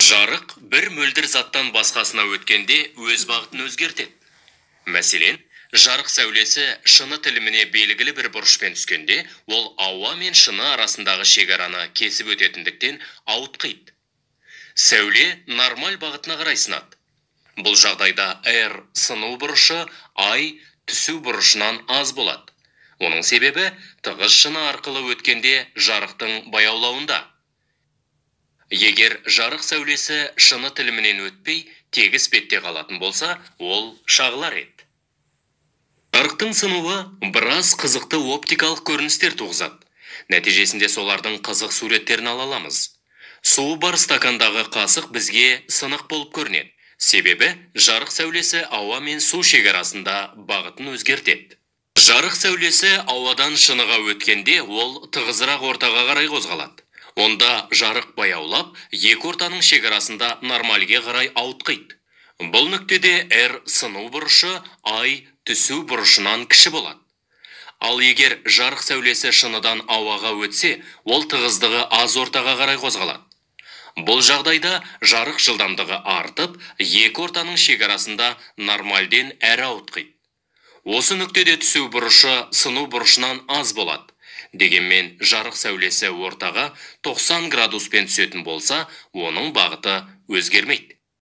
Жарық бір мөлдір заттан басқасына өткенде өз бағытын өзгертеді. Мәселен, жарық сәулесі шыны тіліміне белгілі бір бұрышпен түскенде, ол ауа мен шыны арасындағы шекараны кесіп өтетіндіктен ауытқиды. Сәуле нормаль бағытына қарай сынады. Бұл жағдайда R сыну бұрышы I түсу бұрышынан аз болады. Оның себебі тығыз шыны арқылы өткенде жарықтың баяулауында. Егер жарық сәулесі шыны тілімінен өтпей, тегіс бетте қалатын болса, ол шағылар еді. Жарықтың сынуы біраз қызықты оптикалық көріністер туғызады. Нәтижесінде солардың қызық суреттерін ала аламыз. Суы бар стакандағы қасық бізге сынық болып көрінеді. Себебі жарық сәулесі ауа мен су шекарасында бағытын өзгертеді. Жарық сәулесі ауадан шыныға өткенде, ол тығызырақ ортаға қарай қозғалады. Онда жарық баяулап, екі ортаның шекарасында нормальге қарай ауытқиды. Бұл нүктеде R сыну бұрышы I түсу бұрышынан кіші болады. Ал егер жарық сәулесі шыныдан ауаға өтсе, ол тығыздығы аз ортаға қарай қозғалады. Бұл жағдайда жарық жылдамдығы артып, екі ортаның шекарасында нормальден әрі ауытқиды. Осы нүктеде түсу бұрышы сыну бұрышынан аз болады. Дегенмен жарық сәулесі ортаға 90 градуспен түсетін болса, оның бағыты өзгермейді.